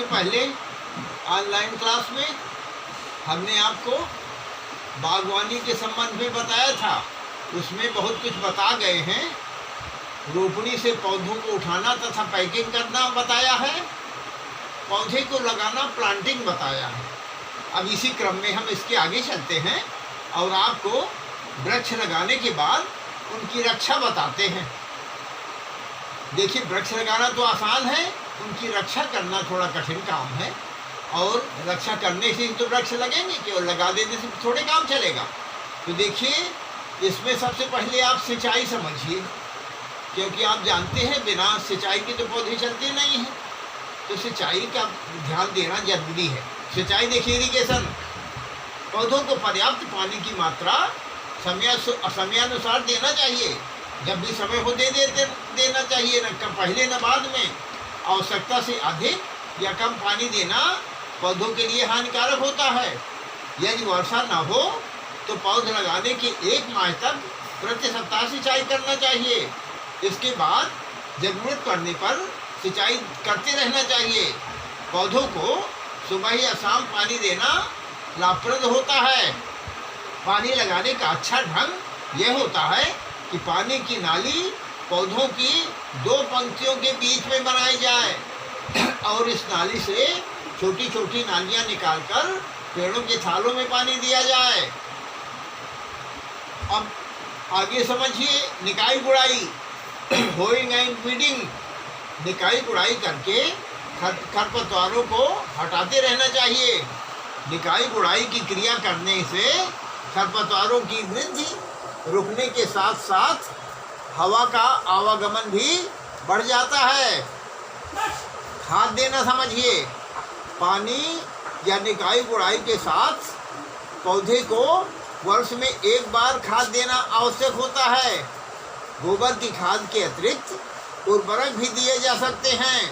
के पहले online class में हमने आपको बागवानी के संबंध में बताया था। उसमें बहुत कुछ बता गए हैं। रोपणी से पौधों को उठाना तथा पैकिंग करना बताया है। पौधे को लगाना, प्लांटिंग बताया है। अब इसी क्रम में हम इसके आगे चलते हैं और आपको वृक्ष लगाने के बाद उनकी रक्षा बताते हैं। देखिए, वृक्ष लगाना तो आसान है, उनकी रक्षा करना थोड़ा कठिन काम है। और रक्षा करने से ही तो वृक्ष लगेंगे, केवल लगा देने से थोड़े काम चलेगा। तो देखिए, इसमें सबसे पहले आप सिंचाई समझिए, क्योंकि आप जानते हैं बिना सिंचाई के तो पौधे चलते नहीं हैं। तो सिंचाई का ध्यान देना जरूरी है। सिंचाई देखिए, इरिगेशन, पौधों को पर्याप्त पानी की मात्रा समयानुसार देना चाहिए। जब भी समय हो देना चाहिए, न कम पहले न बाद में। आवश्यकता से अधिक या कम पानी देना पौधों के लिए हानिकारक होता है। यदि वर्षा न हो तो पौधे लगाने के 1 माह तक प्रति सप्ताह सिंचाई करना चाहिए। इसके बाद जरूरत पड़ने पर सिंचाई करते रहना चाहिए। पौधों को सुबह या शाम पानी देना लाभप्रद होता है। पानी लगाने का अच्छा ढंग यह होता है कि पानी की नाली पौधों की 2 पंक्तियों के बीच में बनाई जाए और इस नाली से छोटी छोटी नालियां निकालकर पेड़ों के थालों में पानी दिया जाए। अब आगे समझिए, निकाई गुड़ाई, होइंग एंड वीडिंग। निकाई गुड़ाई करके खरपतवारों को हटाते रहना चाहिए। निकाई गुड़ाई की क्रिया करने से खरपतवारों की वृद्धि रुकने के साथ साथ हवा का आवागमन भी बढ़ जाता है। खाद देना समझिए, पानी या निकाई गुड़ाई के साथ पौधे को वर्ष में 1 बार खाद देना आवश्यक होता है। गोबर की खाद के अतिरिक्त उर्वरक भी दिए जा सकते हैं।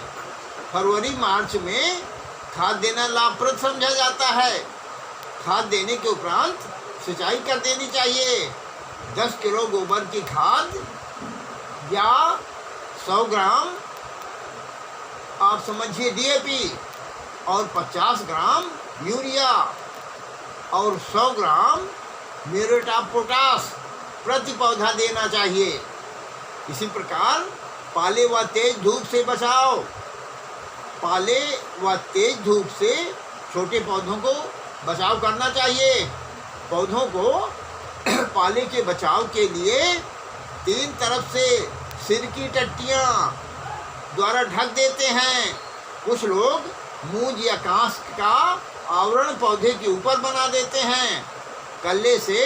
फरवरी मार्च में खाद देना लाभप्रद समझा जाता है। खाद देने के उपरांत सिंचाई कर देनी चाहिए। 10 किलो गोबर की खाद या 100 ग्राम आप समझिए DAP और 50 ग्राम यूरिया और 100 ग्राम म्यूरेट ऑफ पोटाश प्रति पौधा देना चाहिए। इसी प्रकार पाले व तेज धूप से बचाओ। पाले व तेज धूप से छोटे पौधों को बचाव करना चाहिए। पौधों को पाले के बचाव के लिए 3 तरफ से सिर की टट्टियाँ द्वारा ढक देते हैं। कुछ लोग मूंज या कांस का आवरण पौधे के ऊपर बना देते हैं। कल्ले से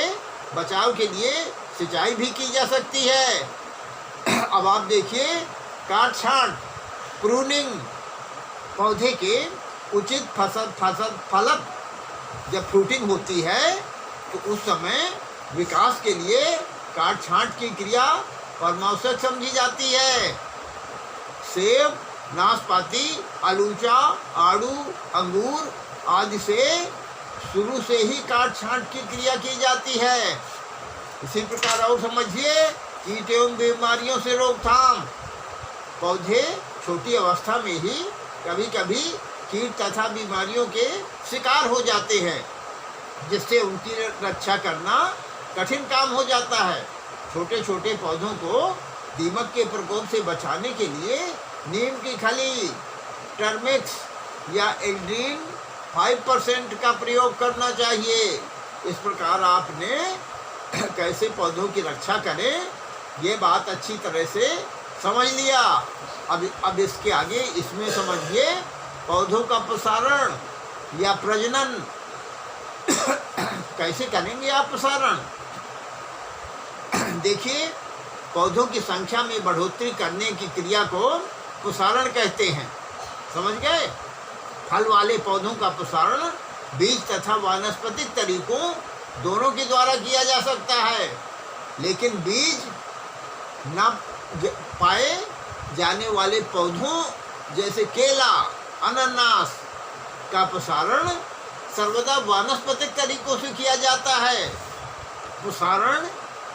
बचाव के लिए सिंचाई भी की जा सकती है। अब आप देखिए, काट छांट, प्रूनिंग। पौधे के उचित फलत जब फ्रूटिंग होती है तो उस समय विकास के लिए काट छांट की क्रिया परमावश्यक समझी जाती है। सेब, नाशपाती, आलूचा, आड़ू, अंगूर आदि से शुरू से ही काट छांट की क्रिया की जाती है। इसी प्रकार और समझिए, कीट एवं बीमारियों से रोकथाम। पौधे छोटी अवस्था में ही कभी कभी कीट तथा बीमारियों के शिकार हो जाते हैं, जिससे उनकी रक्षा करना कठिन काम हो जाता है। छोटे छोटे पौधों को दीमक के प्रकोप से बचाने के लिए नीम की खली, टर्मिक्स या एल्ड्रीन 5% का प्रयोग करना चाहिए। इस प्रकार आपने कैसे पौधों की रक्षा करें ये बात अच्छी तरह से समझ लिया। अब इसके आगे इसमें समझिए, पौधों का प्रसारण या प्रजनन। कैसे करेंगे आप प्रसारण? देखिए, पौधों की संख्या में बढ़ोतरी करने की क्रिया को प्रसारण कहते हैं। समझ गए? फल वाले पौधों का प्रसारण बीज तथा वानस्पतिक तरीकों दोनों के द्वारा किया जा सकता है, लेकिन बीज न पाए जाने वाले पौधों जैसे केला, अनानास का प्रसारण सर्वदा वानस्पतिक तरीकों से किया जाता है। प्रसारण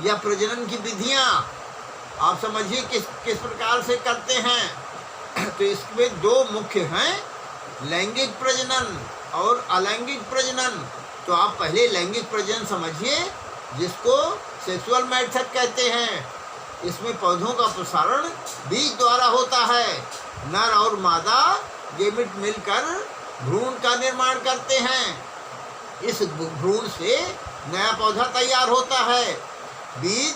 या प्रजनन की विधियां आप समझिए किस प्रकार से करते हैं। तो इसमें 2 मुख्य हैं, लैंगिक प्रजनन और अलैंगिक प्रजनन। तो आप पहले लैंगिक प्रजनन समझिए, जिसको सेक्सुअल मेथड कहते हैं। इसमें पौधों का प्रसारण बीज द्वारा होता है। नर और मादा गेमेट मिलकर भ्रूण का निर्माण करते हैं। इस भ्रूण से नया पौधा तैयार होता है। बीज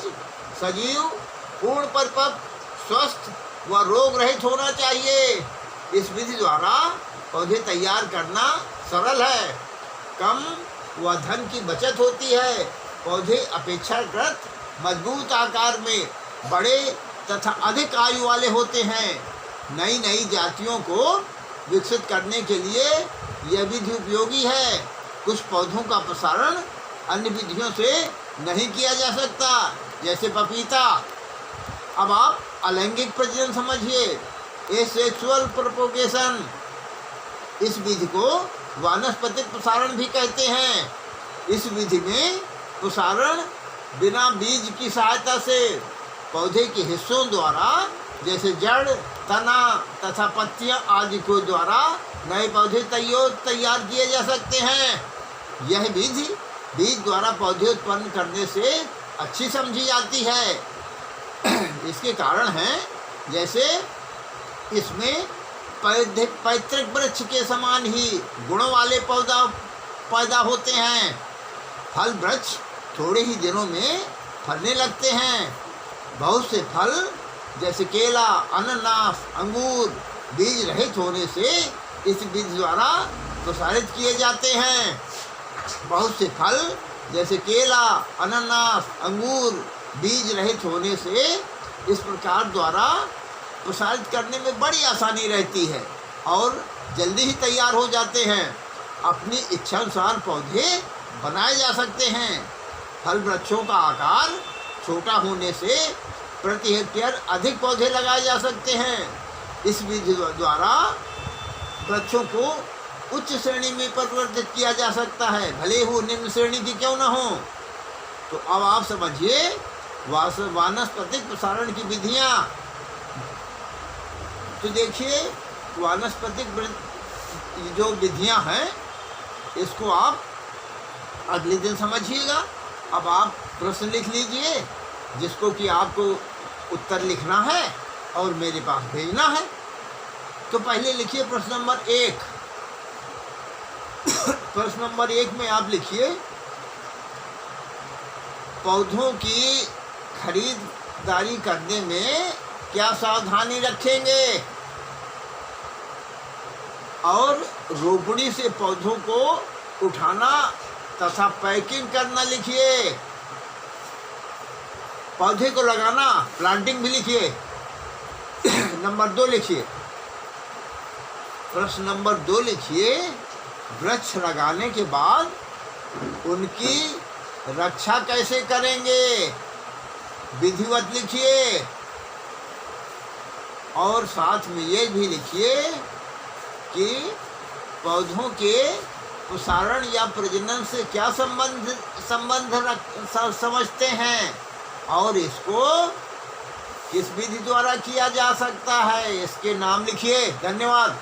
सजीव, पूर्ण परिपक्व, स्वस्थ व रोग रहित होना चाहिए। इस विधि द्वारा पौधे तैयार करना सरल है। कम व धन की बचत होती है। पौधे अपेक्षाकृत मजबूत आकार में बड़े तथा अधिक आयु वाले होते हैं। नई नई जातियों को विकसित करने के लिए यह विधि उपयोगी है। कुछ पौधों का प्रसारण अन्य विधियों से नहीं किया जा सकता, जैसे पपीता। अब आप अलैंगिक प्रजनन समझिए, एसेक्सुअल प्रोपोगेशन। इस विधि को वानस्पतिक प्रसारण भी कहते हैं। इस विधि में प्रसारण बिना बीज की सहायता से पौधे के हिस्सों द्वारा, जैसे जड़, तना तथा पत्तियां आदि को द्वारा नए पौधे तैयार किए जा सकते हैं। यह विधि बीज द्वारा पौधे उत्पन्न करने से अच्छी समझी जाती है। इसके कारण हैं, जैसे इसमें पैतृक वृक्ष के समान ही गुणों वाले पौधा पैदा होते हैं। फल वृक्ष थोड़े ही दिनों में फलने लगते हैं। बहुत से फल जैसे केला, अनानास, अंगूर बीज रहित होने से इस विधि द्वारा प्रसारित किए जाते हैं। बहुत से फल जैसे केला, अनानास, अंगूर बीज रहित होने से इस प्रकार द्वारा प्रसारित करने में बड़ी आसानी रहती है और जल्दी ही तैयार हो जाते हैं। अपनी इच्छानुसार पौधे बनाए जा सकते हैं। फल वृक्षों का आकार छोटा होने से प्रति हेक्टेयर अधिक पौधे लगाए जा सकते हैं। इस विधि द्वारा वृक्षों को उच्च श्रेणी में परिवर्तित किया जा सकता है, भले वो निम्न श्रेणी की क्यों न हो। तो अब आप समझिए वानस्पतिक प्रसारण की विधियाँ। तो देखिए, वानस्पतिक जो विधियाँ हैं इसको आप अगले दिन समझिएगा। अब आप प्रश्न लिख लीजिए, जिसको कि आपको उत्तर लिखना है और मेरे पास भेजना है। तो पहले लिखिए प्रश्न नंबर 1। प्रश्न नंबर 1 में आप लिखिए, पौधों की खरीदारी करने में क्या सावधानी रखेंगे? और रोपणी से पौधों को उठाना तथा पैकिंग करना लिखिए। पौधे को लगाना, प्लांटिंग भी लिखिए। नंबर 2 लिखिए। प्रश्न नंबर 2 लिखिए, वृक्ष लगाने के बाद उनकी रक्षा कैसे करेंगे? विधिवत लिखिए। और साथ में ये भी लिखिए कि पौधों के प्रसारण या प्रजनन से क्या संबंध समझते हैं और इसको किस विधि द्वारा किया जा सकता है, इसके नाम लिखिए। धन्यवाद।